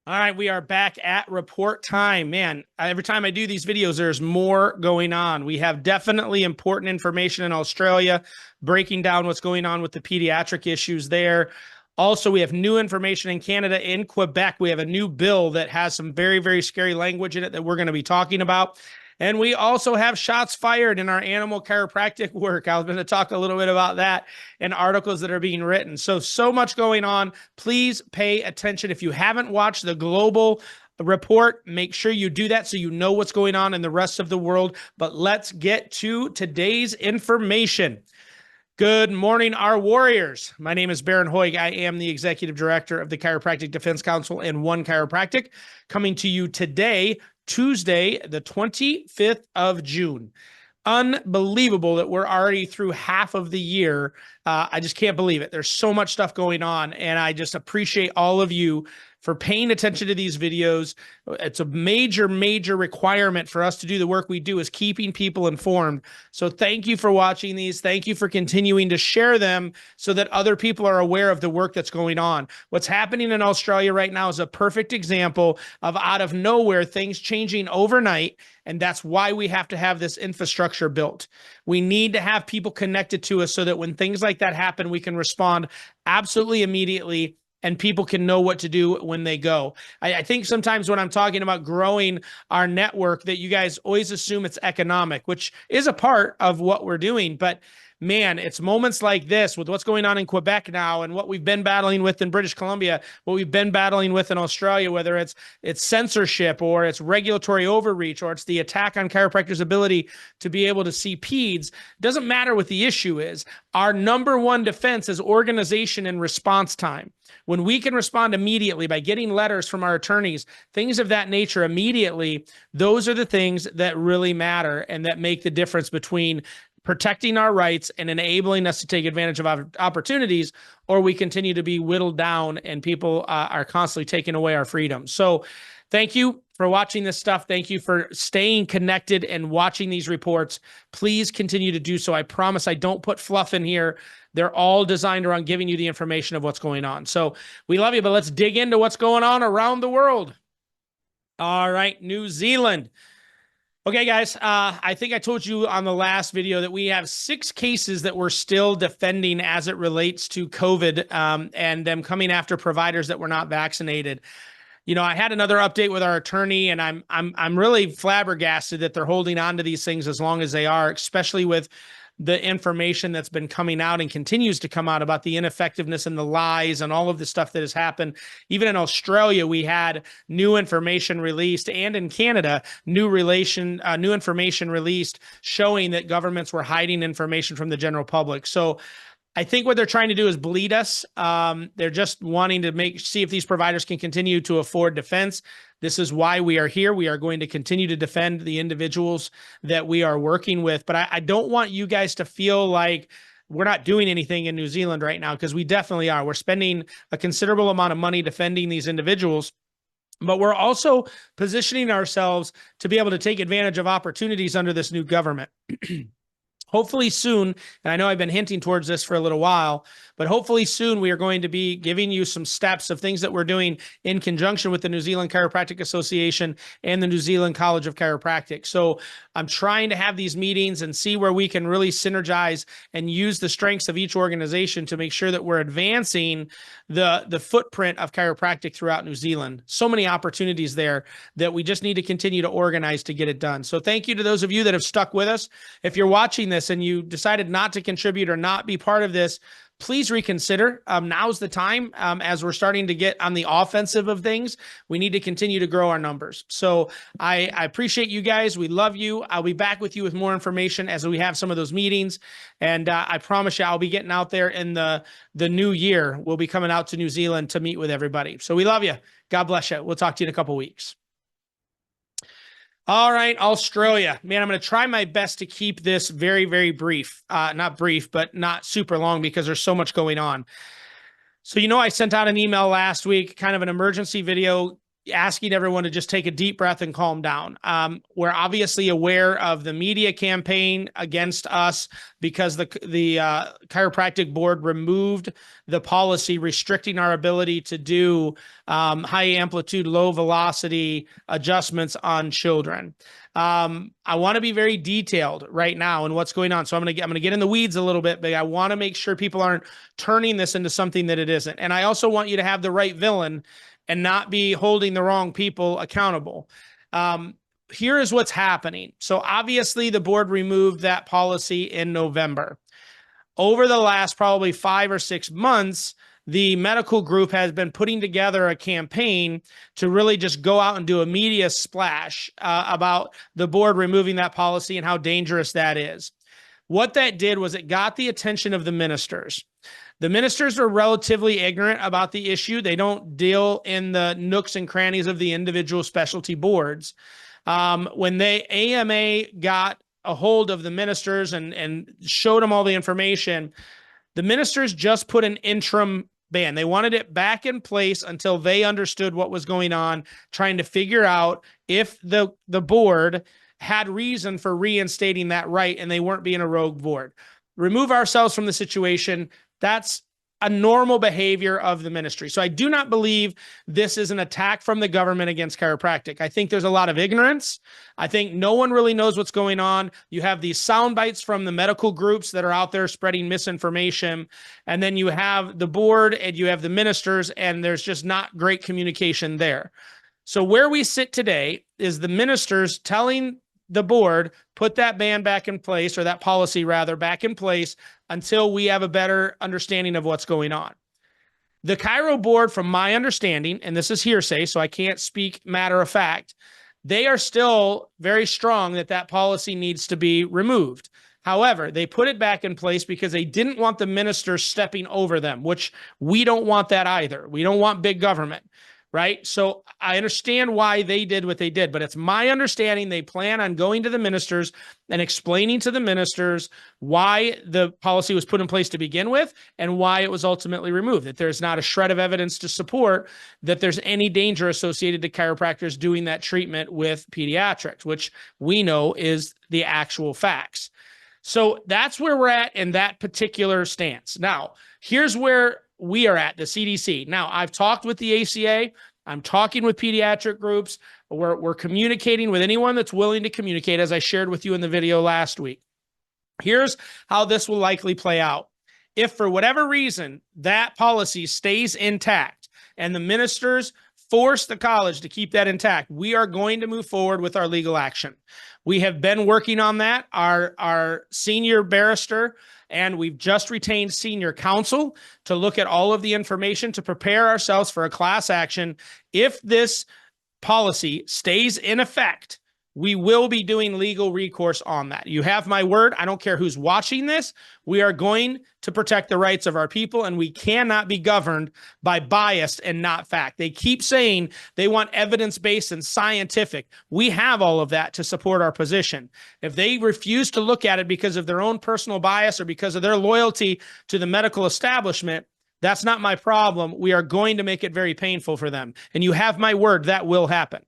All right, we are back at report time. Man, every time I do these videos, there's more going on. We have definitely important information in Australia, breaking down what's going on with the pediatric issues there. Also, we have new information in Canada. In Quebec, we have a new bill that has some very, very scary language in it that we're going to be talking about. And we also have shots fired in our animal chiropractic work. I was going to talk a little bit about that and articles that are being written. So much going on. Please pay attention. If you haven't watched the global report, make sure you do that so you know what's going on in the rest of the world. But let's get to today's information. Good morning, our warriors. My name is Bharon Hoag. I am the executive director of the Chiropractic Defense Council and OneChiropractic, coming to you today, Tuesday, the 25th of June. Unbelievable that we're already through half of the year. I just can't believe it. There's so much stuff going on, and I just appreciate all of you for paying attention to these videos. It's a major, major requirement for us to do the work we do, is keeping people informed. So thank you for watching these. Thank you for continuing to share them so that other people are aware of the work that's going on. What's happening in Australia right now is a perfect example of out of nowhere things changing overnight. And that's why we have to have this infrastructure built. We need to have people connected to us so that when things like that happen, we can respond absolutely immediately and people can know what to do when they go. I think sometimes when I'm talking about growing our network, that you guys always assume it's economic, which is a part of what we're doing. But man, it's moments like this with what's going on in Quebec now and what we've been battling with in British Columbia, what we've been battling with in Australia, whether it's censorship or it's regulatory overreach or it's the attack on chiropractors' ability to be able to see peds. Doesn't matter what the issue is. Our number one defense is organization and response time. When we can respond immediately by getting letters from our attorneys, things of that nature immediately, those are the things that really matter and that make the difference between protecting our rights and enabling us to take advantage of opportunities, or we continue to be whittled down and people are constantly taking away our freedom. So thank you for watching this stuff. Thank you for staying connected and watching these reports. Please continue to do so. I promise I don't put fluff in here. They're all designed around giving you the information of what's going on. So we love you, but let's dig into what's going on around the world. All right, New Zealand. Okay, guys, I think I told you on the last video that we have 6 cases that we're still defending as it relates to COVID and them coming after providers that were not vaccinated. You know, I had another update with our attorney, and I'm really flabbergasted that they're holding on to these things as long as they are, especially with the information that's been coming out and continues to come out about the ineffectiveness and the lies and all of the stuff that has happened. Even in Australia, we had new information released, and in Canada, new information released showing that governments were hiding information from the general public. So I think what they're trying to do is bleed us. They're just wanting to see if these providers can continue to afford defense. This is why we are here. We are going to continue to defend the individuals that we are working with. But I don't want you guys to feel like we're not doing anything in New Zealand right now, because we definitely are. We're spending a considerable amount of money defending these individuals. But we're also positioning ourselves to be able to take advantage of opportunities under this new government. Hopefully soon, and I know I've been hinting towards this for a little while, but hopefully soon we are going to be giving you some steps of things that we're doing in conjunction with the New Zealand Chiropractic Association and the New Zealand College of Chiropractic. So I'm trying to have these meetings and see where we can really synergize and use the strengths of each organization to make sure that we're advancing the footprint of chiropractic throughout New Zealand. So many opportunities there that we just need to continue to organize to get it done. So thank you to those of you that have stuck with us. If you're watching this and you decided not to contribute or not be part of this, please reconsider. Now's the time. As we're starting to get on the offensive of things, we need to continue to grow our numbers. So I appreciate you guys. We love you. I'll be back with you with more information as we have some of those meetings. And I promise you, I'll be getting out there in the new year. We'll be coming out to New Zealand to meet with everybody. So we love you. God bless you. We'll talk to you in a couple of weeks. All right, Australia. Man, I'm going to try my best to keep this very, very brief. Not brief, but not super long, because there's so much going on. So, I sent out an email last week, kind of an emergency video, asking everyone to just take a deep breath and calm down. We're obviously aware of the media campaign against us because the chiropractic board removed the policy restricting our ability to do high amplitude, low velocity adjustments on children. I want to be very detailed right now in what's going on. So I'm going to get in the weeds a little bit, but I want to make sure people aren't turning this into something that it isn't. And I also want you to have the right villain and not be holding the wrong people accountable. Here is what's happening. So obviously the board removed that policy in November. Over the last probably 5 or 6 months, the medical group has been putting together a campaign to really just go out and do a media splash about the board removing that policy and how dangerous that is. What that did was it got the attention of the ministers. The ministers are relatively ignorant about the issue. They don't deal in the nooks and crannies of the individual specialty boards. When the AMA got a hold of the ministers and showed them all the information, the ministers just put an interim ban. They wanted it back in place until they understood what was going on, trying to figure out if the board had reason for reinstating that right and they weren't being a rogue board. Remove ourselves from the situation. That's a normal behavior of the ministry. So I do not believe this is an attack from the government against chiropractic. I think there's a lot of ignorance. I think no one really knows what's going on. You have these sound bites from the medical groups that are out there spreading misinformation. And then you have the board and you have the ministers, and there's just not great communication there. So where we sit today is the ministers telling the board, put that ban back in place, or that policy rather, back in place until we have a better understanding of what's going on. The Chiro board, from my understanding, and this is hearsay, so I can't speak matter of fact, they are still very strong that that policy needs to be removed. However, they put it back in place because they didn't want the ministers stepping over them, which we don't want that either. We don't want big government. Right? So I understand why they did what they did, but it's my understanding they plan on going to the ministers and explaining to the ministers why the policy was put in place to begin with and why it was ultimately removed, that there's not a shred of evidence to support that there's any danger associated to chiropractors doing that treatment with pediatrics, which we know is the actual facts. So that's where we're at in that particular stance. Now, here's where we are at, the CDC. Now, I've talked with the ACA. I'm talking with pediatric groups. We're communicating with anyone that's willing to communicate, as I shared with you in the video last week. Here's how this will likely play out. If for whatever reason that policy stays intact and the ministers force the college to keep that intact, we are going to move forward with our legal action. We have been working on that. Our senior barrister, and we've just retained senior counsel to look at all of the information to prepare ourselves for a class action. If this policy stays in effect, we will be doing legal recourse on that. You have my word. I don't care who's watching this. We are going to protect the rights of our people, and we cannot be governed by bias and not fact. They keep saying they want evidence-based and scientific. We have all of that to support our position. If they refuse to look at it because of their own personal bias or because of their loyalty to the medical establishment, that's not my problem. We are going to make it very painful for them. And you have my word, that will happen.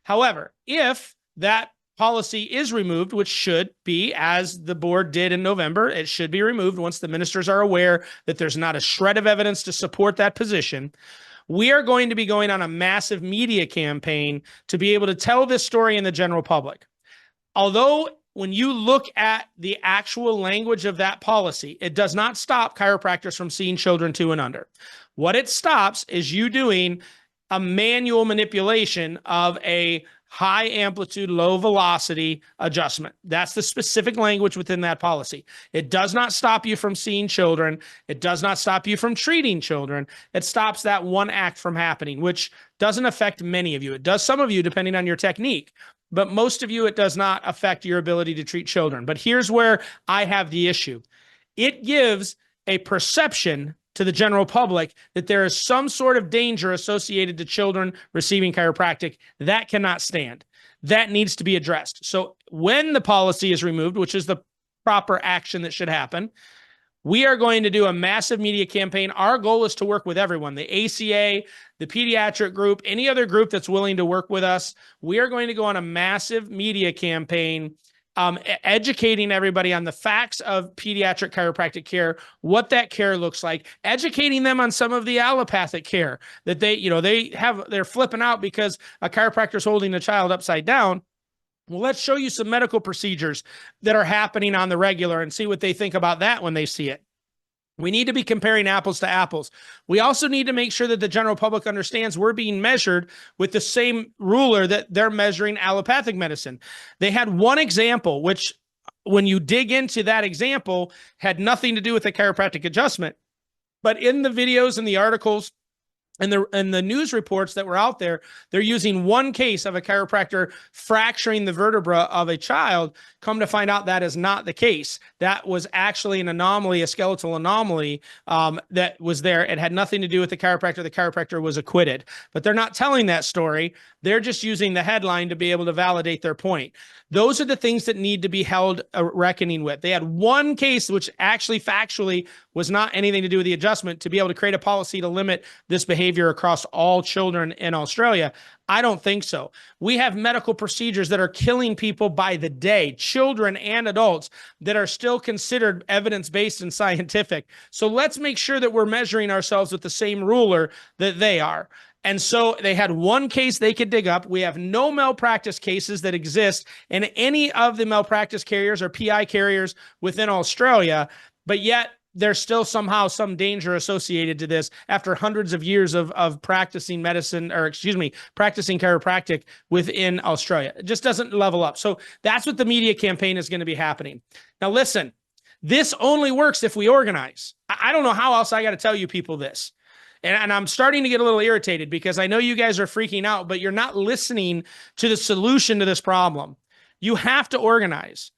However, if that policy is removed, which should be, as the board did in November, it should be removed once the ministers are aware that there's not a shred of evidence to support that position. We are going to be going on a massive media campaign to be able to tell this story in the general public. Although when you look at the actual language of that policy, it does not stop chiropractors from seeing children 2 and under. What it stops is you doing a manual manipulation of a high amplitude, low velocity adjustment. That's the specific language within that policy. It does not stop you from seeing children. It does not stop you from treating children. It stops that one act from happening, which doesn't affect many of you. It does some of you, depending on your technique, but most of you, it does not affect your ability to treat children. But here's where I have the issue. It gives a perception to the general public that there is some sort of danger associated to children receiving chiropractic. That cannot stand. That needs to be addressed. So when the policy is removed, which is the proper action that should happen, We are going to do a massive media campaign. Our goal is to work with everyone, the ACA, the pediatric group, any other group that's willing to work with us. We are going to go on a massive media campaign, educating everybody on the facts of pediatric chiropractic care, what that care looks like, educating them on some of the allopathic care that they're flipping out because a chiropractor is holding a child upside down. Well, let's show you some medical procedures that are happening on the regular and see what they think about that when they see it. We need to be comparing apples to apples. We also need to make sure that the general public understands we're being measured with the same ruler that they're measuring allopathic medicine. They had one example, which when you dig into that example, had nothing to do with the chiropractic adjustment. But in the videos and the articles and the news reports that were out there, they're using one case of a chiropractor fracturing the vertebra of a child. Come to find out that is not the case. That was actually an anomaly, a skeletal anomaly that was there. It had nothing to do with the chiropractor. The chiropractor was acquitted. But they're not telling that story. They're just using the headline to be able to validate their point. Those are the things that need to be held a reckoning with. They had one case which actually factually was not anything to do with the adjustment to be able to create a policy to limit this behavior across all children in Australia. I don't think so. We have medical procedures that are killing people by the day, children and adults, that are still considered evidence-based and scientific. So let's make sure that we're measuring ourselves with the same ruler that they are. And so they had one case they could dig up. We have no malpractice cases that exist in any of the malpractice carriers or PI carriers within Australia, but yet there's still somehow some danger associated to this after hundreds of years of practicing medicine, or practicing chiropractic within Australia. It just doesn't level up. So that's what the media campaign is going to be happening. Now, listen, this only works if we organize. I don't know how else I got to tell you people this. And I'm starting to get a little irritated because I know you guys are freaking out, but you're not listening to the solution to this problem. You have to organize.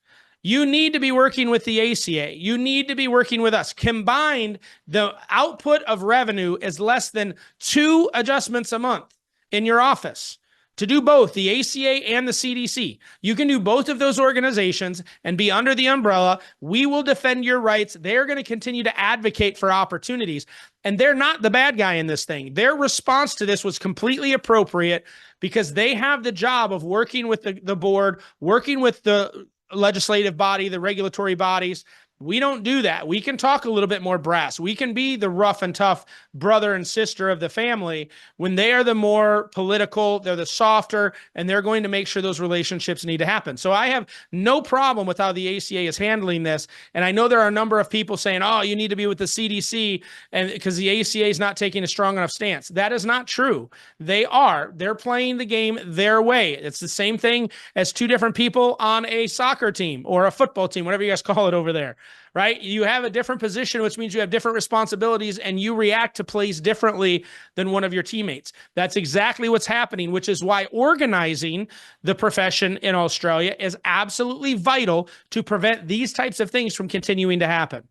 You need to be working with the ACA. You need to be working with us. Combined, the output of revenue is less than 2 adjustments a month in your office. To do both the ACA and the CDC. You can do both of those organizations and be under the umbrella. We will defend your rights. They're going to continue to advocate for opportunities. And they're not the bad guy in this thing. Their response to this was completely appropriate because they have the job of working with the board, working with the legislative body, the regulatory bodies. We don't do that. We can talk a little bit more brass. We can be the rough and tough brother and sister of the family when they are the more political, they're the softer, and they're going to make sure those relationships need to happen. So I have no problem with how the ACA is handling this. And I know there are a number of people saying, oh, you need to be with the CDC and because the ACA is not taking a strong enough stance. That is not true. They're playing the game their way. It's the same thing as 2 different people on a soccer team or a football team, whatever you guys call it over there. Right? You have a different position, which means you have different responsibilities and you react to plays differently than one of your teammates. That's exactly what's happening, which is why organizing the profession in Australia is absolutely vital to prevent these types of things from continuing to happen.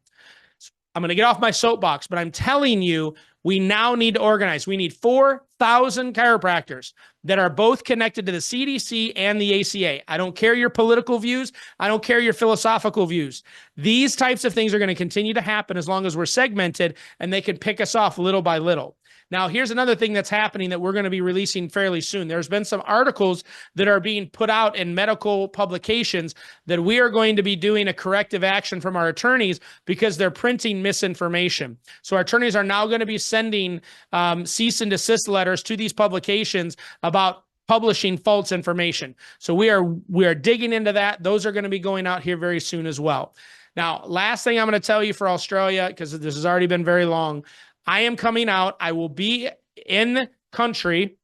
I'm going to get off my soapbox, but I'm telling you, we now need to organize. We need 4,000 chiropractors that are both connected to the CDC and the ACA. I don't care your political views. I don't care your philosophical views. These types of things are going to continue to happen as long as we're segmented and they can pick us off little by little. Now, here's another thing that's happening that we're going to be releasing fairly soon. There's been some articles that are being put out in medical publications that we are going to be doing a corrective action from our attorneys because they're printing misinformation. So our attorneys are now going to be sending cease and desist letters to these publications about publishing false information. So we are digging into that. Those are going to be going out here very soon as well. Now, last thing I'm going to tell you for Australia, because this has already been very long, I am coming out. I will be in country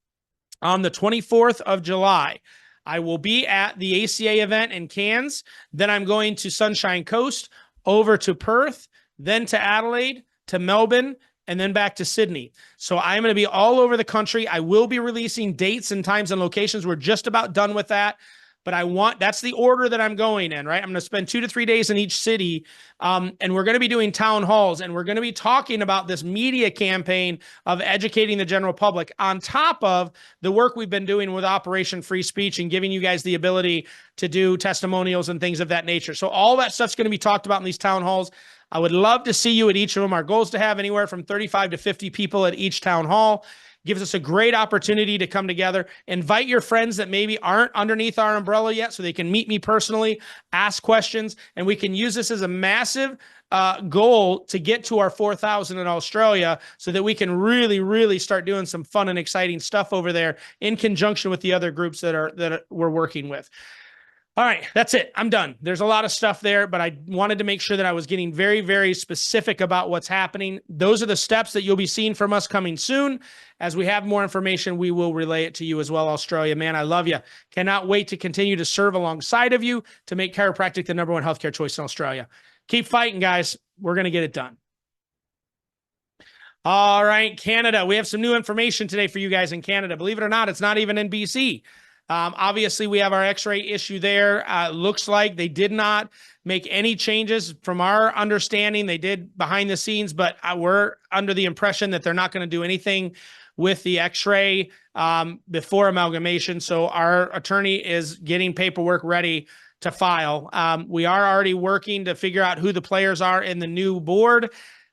on the 24th of July. I will be at the ACA event in Cairns. Then I'm going to Sunshine Coast, over to Perth, then to Adelaide, to Melbourne, and then back to Sydney. So I'm going to be all over the country. I will be releasing dates and times and locations. We're just about done with that. But that's the order that I'm going in, right? I'm going to spend 2 to 3 days in each city. And we're going to be doing town halls and we're going to be talking about this media campaign of educating the general public on top of the work we've been doing with Operation Free Speech and giving you guys the ability to do testimonials and things of that nature. So all that stuff's going to be talked about in these town halls. I would love to see you at each of them. Our goal is to have anywhere from 35 to 50 people at each town hall. Gives us a great opportunity to come together. Invite your friends that maybe aren't underneath our umbrella yet so they can meet me personally, ask questions, and we can use this as a massive goal to get to our 4,000 in Australia so that we can really, really start doing some fun and exciting stuff over there in conjunction with the other groups that we're working with. All right, that's it. I'm done. There's a lot of stuff there, but I wanted to make sure that I was getting very, very specific about what's happening. Those are the steps that you'll be seeing from us coming soon. As we have more information, we will relay it to you as well, Australia. Man, I love you. Cannot wait to continue to serve alongside of you to make chiropractic the #1 healthcare choice in Australia. Keep fighting, guys. We're going to get it done. All right, Canada. We have some new information today for you guys in Canada. Believe it or not, it's not even in BC. Obviously, we have our x-ray issue there. Looks like they did not make any changes from our understanding. They did behind the scenes, but we're under the impression that they're not going to do anything with the x-ray before amalgamation. So our attorney is getting paperwork ready to file. We are already working to figure out who the players are in the new board,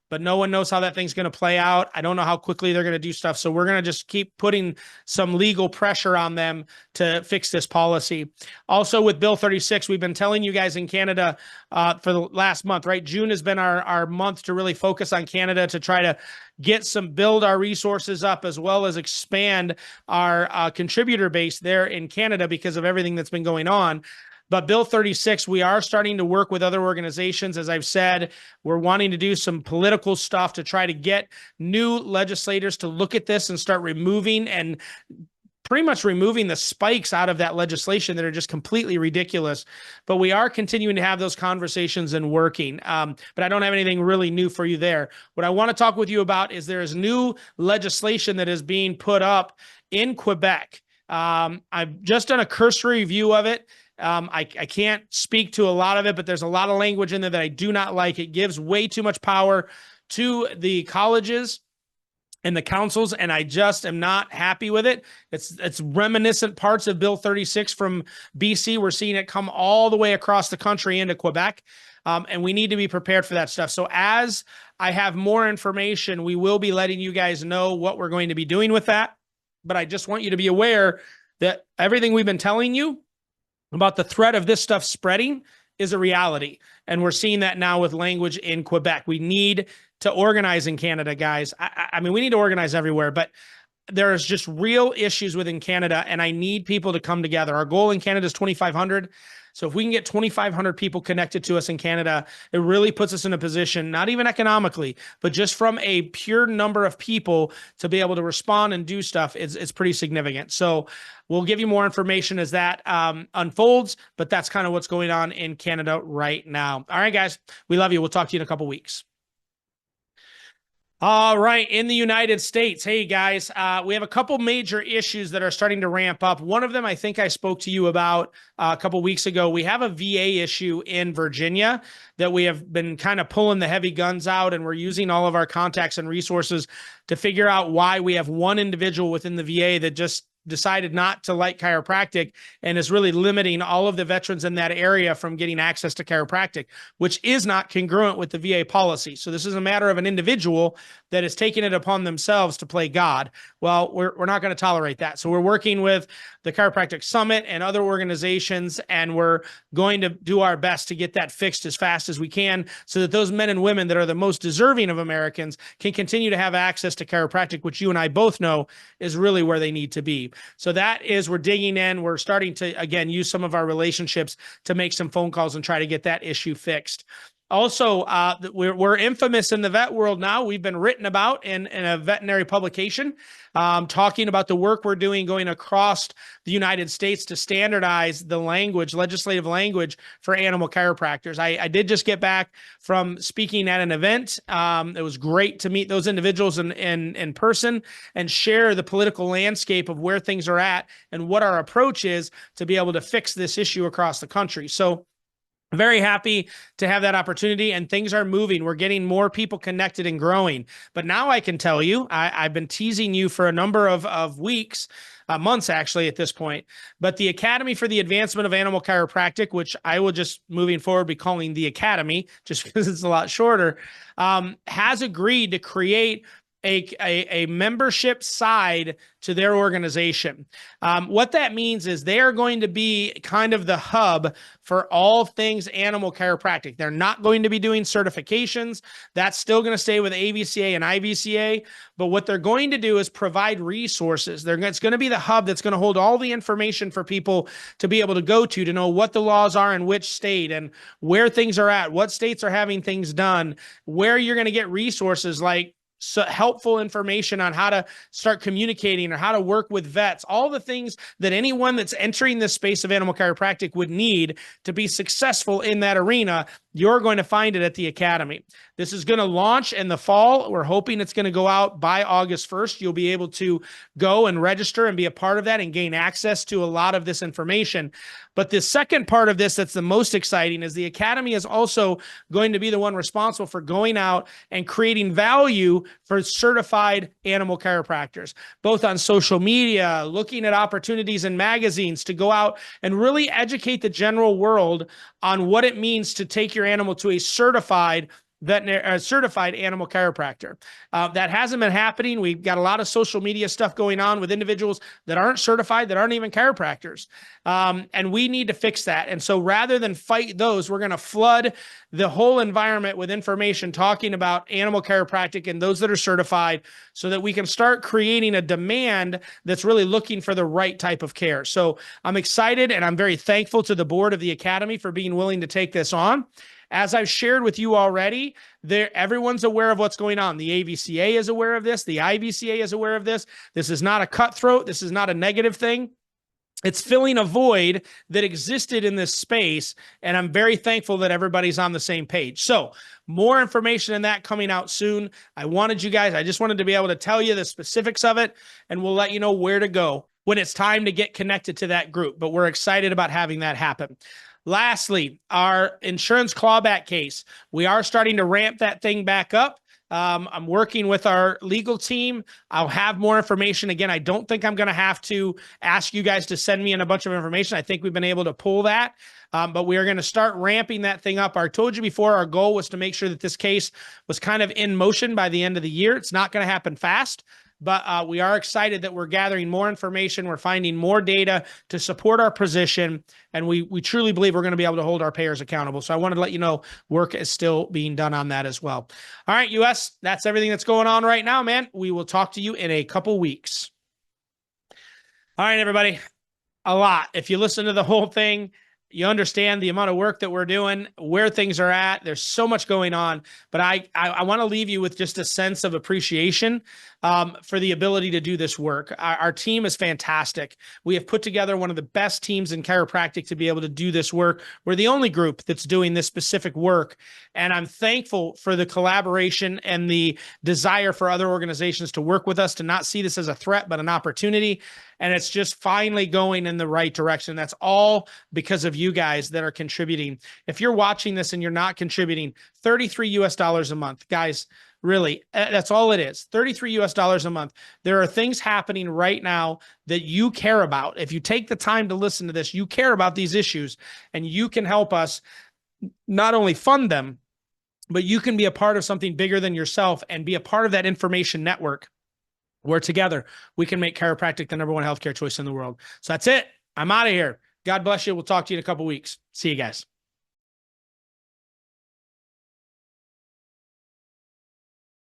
but no one knows how that thing's going to play out. I don't know how quickly they're going to do stuff. So we're going to just keep putting some legal pressure on them to fix this policy. Also with Bill 36, we've been telling you guys in Canada for the last month, right? June has been our month to really focus on Canada to try to build our resources up as well as expand our contributor base there in Canada because of everything that's been going on. But Bill 36, we are starting to work with other organizations. As I've said, we're wanting to do some political stuff to try to get new legislators to look at this and start removing the spikes out of that legislation that are just completely ridiculous. But we are continuing to have those conversations and working. But I don't have anything really new for you there. What I want to talk with you about is there is new legislation that is being put up in Quebec. I've just done a cursory review of it. I can't speak to a lot of it, but there's a lot of language in there that I do not like. It gives way too much power to the colleges and the councils, and I just am not happy with it. It's reminiscent parts of Bill 36 from BC. We're seeing it come all the way across the country into Quebec, and we need to be prepared for that stuff. So as I have more information, we will be letting you guys know what we're going to be doing with that. But I just want you to be aware that everything we've been telling you about the threat of this stuff spreading is a reality. And we're seeing that now with language in Quebec. We need to organize in Canada, guys. I mean, we need to organize everywhere, but there's just real issues within Canada, and I need people to come together. Our goal in Canada is 2,500. So if we can get 2,500 people connected to us in Canada, it really puts us in a position, not even economically, but just from a pure number of people to be able to respond and do stuff, it's pretty significant. So we'll give you more information as that unfolds, but that's kind of what's going on in Canada right now. All right, guys, we love you. We'll talk to you in a couple weeks. All right, in the United States, hey guys, we have a couple major issues that are starting to ramp up. One of them I think I spoke to you about a couple weeks ago. We have a VA issue in Virginia that we have been kind of pulling the heavy guns out, and we're using all of our contacts and resources to figure out why we have one individual within the VA that just decided not to like chiropractic and is really limiting all of the veterans in that area from getting access to chiropractic, which is not congruent with the VA policy. So this is a matter of an individual that is taking it upon themselves to play God. Well, we're not going to tolerate that. So we're working with the Chiropractic Summit and other organizations, and we're going to do our best to get that fixed as fast as we can so that those men and women that are the most deserving of Americans can continue to have access to chiropractic, which you and I both know is really where they need to be. So that is, we're digging in. We're starting to, again, use some of our relationships to make some phone calls and try to get that issue fixed. Also, we're infamous in the vet world now. We've been written about in a veterinary publication talking about the work we're doing going across the United States to standardize the language, legislative language for animal chiropractors. I did just get back from speaking at an event. It was great to meet those individuals in person and share the political landscape of where things are at and what our approach is to be able to fix this issue across the country. So Very happy to have that opportunity, and things are moving. We're getting more people connected and growing. But now I can tell you, I've been teasing you for a number of weeks, months actually at this point. But the Academy for the Advancement of Animal Chiropractic, which I will just moving forward be calling the Academy, just because it's a lot shorter, has agreed to create a membership side to their organization. What that means is they are going to be kind of the hub for all things animal chiropractic. They're not going to be doing certifications. That's still going to stay with AVCA and IVCA. But what they're going to do is provide resources. It's going to be the hub that's going to hold all the information for people to be able to go to know what the laws are in which state and where things are at, what states are having things done, where you're going to get resources like helpful information on how to start communicating or how to work with vets, all the things that anyone that's entering this space of animal chiropractic would need to be successful in that arena. You're going to find it at the Academy. This is going to launch in the fall. We're hoping it's going to go out by August 1st. You'll be able to go and register and be a part of that and gain access to a lot of this information. But the second part of this that's the most exciting is the Academy is also going to be the one responsible for going out and creating value for certified animal chiropractors, both on social media, looking at opportunities in magazines to go out and really educate the general world on what it means to take your animal to a certified animal chiropractor. That hasn't been happening. We've got a lot of social media stuff going on with individuals that aren't certified, that aren't even chiropractors. And we need to fix that. And so rather than fight those, we're going to flood the whole environment with information talking about animal chiropractic and those that are certified so that we can start creating a demand that's really looking for the right type of care. So I'm excited and I'm very thankful to the board of the Academy for being willing to take this on. As I've shared with you already, everyone's aware of what's going on. The AVCA is aware of this. The IVCA is aware of this. This is not a cutthroat. This is not a negative thing. It's filling a void that existed in this space, and I'm very thankful that everybody's on the same page. So more information on that coming out soon. I just wanted to be able to tell you the specifics of it, and we'll let you know where to go when it's time to get connected to that group. But we're excited about having that happen. Lastly, our insurance clawback case. We are starting to ramp that thing back up. I'm working with our legal team. I'll have more information. Again, I don't think I'm going to have to ask you guys to send me in a bunch of information. I think we've been able to pull that, but we are going to start ramping that thing up. I told you before, our goal was to make sure that this case was kind of in motion by the end of the year. It's not going to happen fast, but we are excited that we're gathering more information. We're finding more data to support our position, and we truly believe we're going to be able to hold our payers accountable. So I wanted to let you know work is still being done on that as well. All right, US, that's everything that's going on right now, man. We will talk to you in a couple weeks. All right, everybody, a lot. If you listen to the whole thing, you understand the amount of work that we're doing, where things are at. There's so much going on, but I want to leave you with just a sense of appreciation for the ability to do this work. Our team is fantastic. We have put together one of the best teams in chiropractic to be able to do this work. We're the only group that's doing this specific work, and I'm thankful for the collaboration and the desire for other organizations to work with us, to not see this as a threat, but an opportunity. And it's just finally going in the right direction. That's all because of you guys that are contributing. If you're watching this and you're not contributing, $33 a month, guys, really, that's all it is. $33 a month. There are things happening right now that you care about. If you take the time to listen to this, you care about these issues, and you can help us not only fund them, but you can be a part of something bigger than yourself and be a part of that information network where together we can make chiropractic the #1 healthcare choice in the world. So that's it. I'm out of here. God bless you. We'll talk to you in a couple weeks. See you guys.